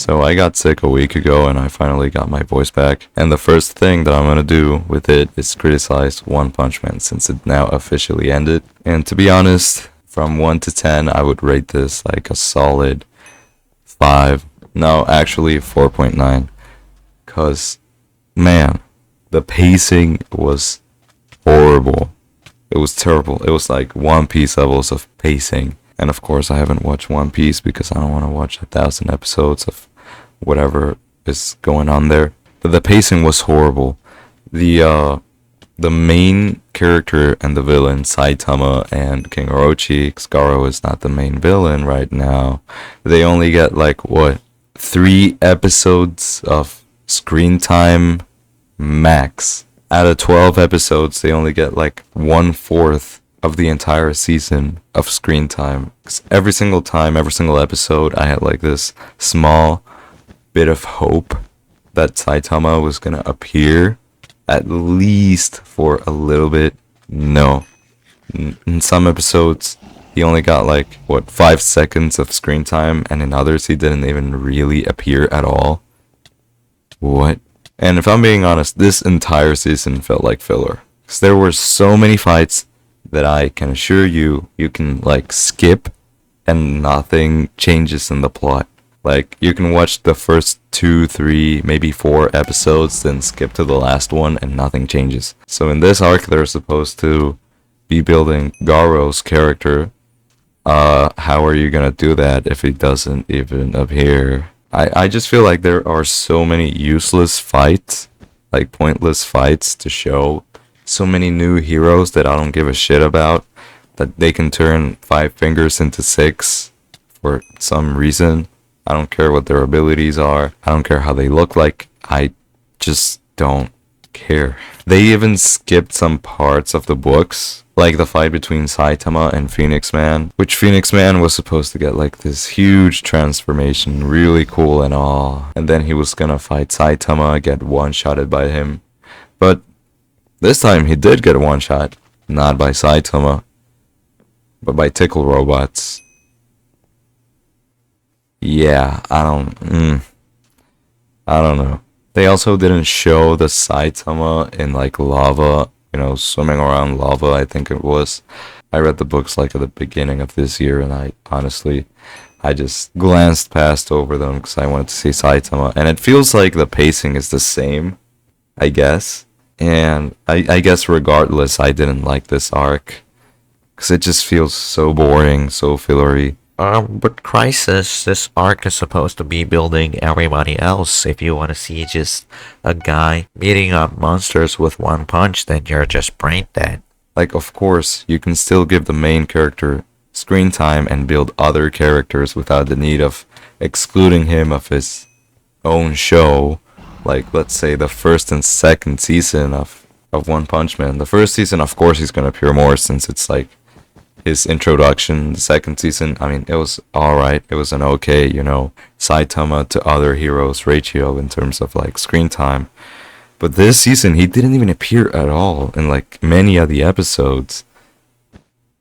So I got sick a week ago and I finally got my voice back. And the first thing that I'm gonna do with it is criticize One Punch Man since it now officially ended. And to be honest, from 1 to 10, I would rate this like a solid 5. No, actually 4.9. Cause, man, the pacing was horrible. It was terrible. It was like One Piece levels of pacing. And of course, I haven't watched One Piece because I don't want to watch 1,000 episodes of whatever is going on there. But the pacing was horrible. The main character and the villain, Saitama and King Orochi, 'cause Garo is not the main villain right now. They only get like what, 3 episodes of screen time max. Out of 12 episodes, they only get like 1/4 of the entire season of screen time. 'Cause every single time, every single episode, I had like this small bit of hope that Saitama was gonna appear at least for a little bit. No. In some episodes, he only got like, what, 5 seconds of screen time, and in others, he didn't even really appear at all. What? And if I'm being honest, this entire season felt like filler. Because there were so many fights that I can assure you, you can like skip and nothing changes in the plot. Like, you can watch the first 2, 3, maybe 4 episodes, then skip to the last one and nothing changes. So in this arc, they're supposed to be building Garo's character. How are you gonna do that if he doesn't even appear? I just feel like there are so many useless fights, like pointless fights to show. So many new heroes that I don't give a shit about, that they can turn 5 fingers into 6 for some reason. I don't care what their abilities are. I don't care how they look like. I just don't care. They even skipped some parts of the books, like the fight between Saitama and Phoenix Man, which Phoenix Man was supposed to get like this huge transformation, really cool and all, and then he was gonna fight Saitama, get one-shotted by him. But this time he did get a one-shot, not by Saitama, but by tickle robots. Yeah, I don't know. They also didn't show the Saitama in like lava, swimming around lava, I think it was. I read the books like at the beginning of this year, and I just glanced past over them because I wanted to see Saitama. And it feels like the pacing is the same, I guess. And I guess regardless, I didn't like this arc because it just feels so boring, so fillery. But Crisis, this arc is supposed to be building everybody else. If you want to see just a guy beating up monsters with one punch, then you're just brain dead. Like, of course, you can still give the main character screen time and build other characters without the need of excluding him of his own show. Like, let's say the first and second season of One Punch Man. The first season, of course, he's going to appear more since it's like his introduction. The second season, I mean, it was alright. It was an okay, Saitama to other heroes ratio in terms of like screen time. But this season, he didn't even appear at all in like many of the episodes.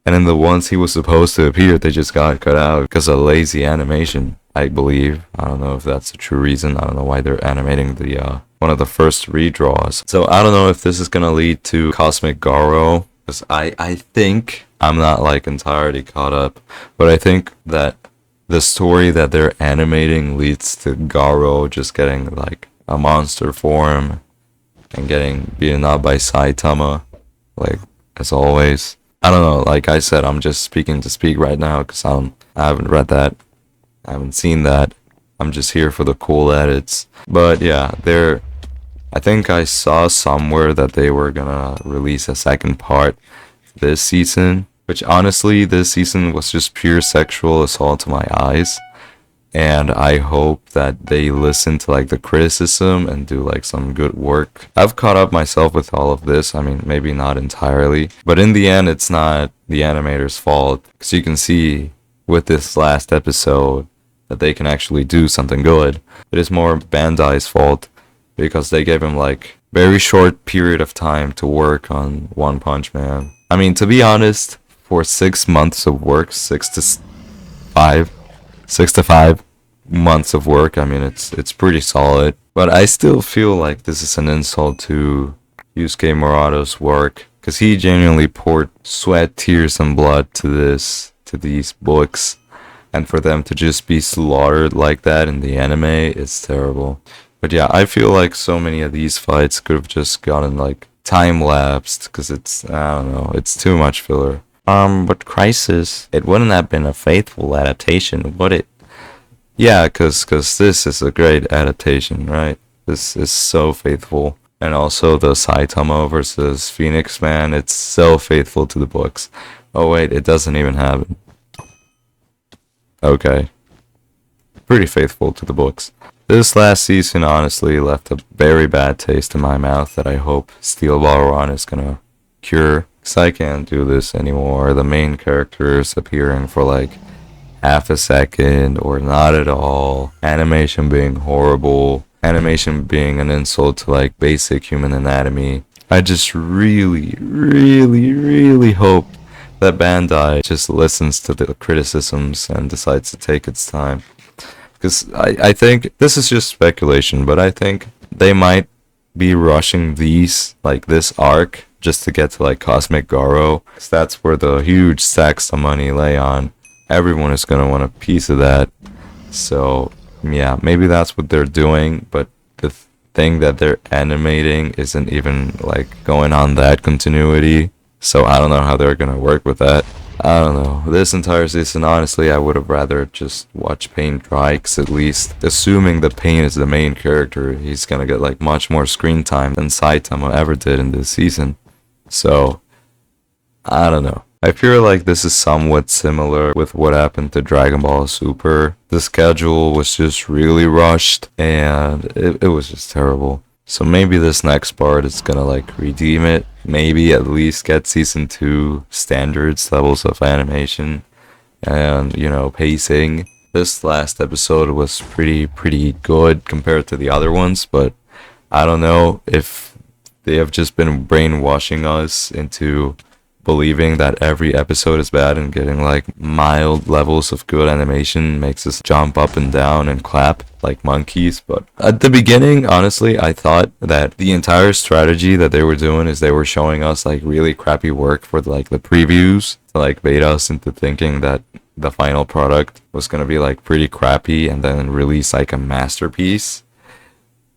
And in the ones he was supposed to appear, they just got cut out because of lazy animation, I believe. I don't know if that's a true reason. I don't know why they're animating the one of the first redraws. So I don't know if this is gonna lead to Cosmic Garo. Because I think, I'm not like entirely caught up, but I think that the story that they're animating leads to Garo just getting like a monster form and getting beaten up by Saitama, like as always. I don't know, like I said, I'm just speaking to speak right now because I haven't read that, I haven't seen that. I'm just here for the cool edits. But yeah, I think I saw somewhere that they were gonna release a second part this season, which honestly, this season was just pure sexual assault to my eyes. And I hope that they listen to like the criticism and do like some good work. I've caught up myself with all of this. I mean, maybe not entirely, but in the end, it's not the animator's fault. Because you can see with this last episode that they can actually do something good. It is more Bandai's fault, because they gave him like very short period of time to work on One Punch Man. I mean, to be honest, for 6 months of work, 6 to 5, months of work. I mean, it's pretty solid. But I still feel like this is an insult to Yusuke Murado's work, because he genuinely poured sweat, tears, and blood to these books, and for them to just be slaughtered like that in the anime is terrible. But yeah, I feel like so many of these fights could have just gotten like time lapsed, because I don't know, it's too much filler. But Crisis, it wouldn't have been a faithful adaptation, would it? Yeah, cause this is a great adaptation, right? This is so faithful. And also the Saitama versus Phoenix Man, it's so faithful to the books. Oh wait, it doesn't even happen. Okay. Pretty faithful to the books. This last season honestly left a very bad taste in my mouth that I hope Steel Ball Run is gonna cure. Cause I can't do this anymore. The main characters appearing for like half a second or not at all. Animation being horrible. Animation being an insult to like basic human anatomy. I just really, really, really hope that Bandai just listens to the criticisms and decides to take its time. Because I think, this is just speculation, but I think they might be rushing like this arc, just to get to like Cosmic Garo. Because that's where the huge stacks of money lay on. Everyone is going to want a piece of that. So, yeah, maybe that's what they're doing, but the thing that they're animating isn't even like going on that continuity. So I don't know how they're gonna work with that. I don't know. This entire season, honestly, I would have rather just watched Pain dry, cause at least, assuming the Pain is the main character, he's gonna get like much more screen time than Saitama ever did in this season. So, I don't know. I feel like this is somewhat similar with what happened to Dragon Ball Super. The schedule was just really rushed, and it was just terrible. So maybe this next part is gonna like redeem it. Maybe at least get season 2 standards levels of animation and, you know, pacing. This last episode was pretty good compared to the other ones, but I don't know if they have just been brainwashing us into believing that every episode is bad, and getting like mild levels of good animation makes us jump up and down and clap like monkeys. But at the beginning, honestly, I thought that the entire strategy that they were doing is they were showing us like really crappy work for like the previews to like bait us into thinking that the final product was gonna be like pretty crappy and then release like a masterpiece.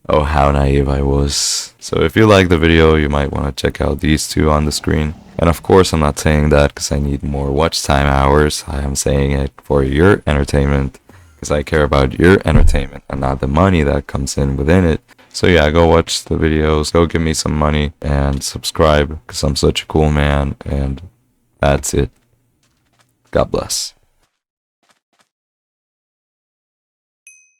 Oh, how naive I was. So if you like the video, you might want to check out these two on the screen. And of course, I'm not saying that because I need more watch time hours. I am saying it for your entertainment, because I care about your entertainment and not the money that comes in within it. So yeah, go watch the videos, go give me some money, and subscribe, because I'm such a cool man. And that's it. God bless.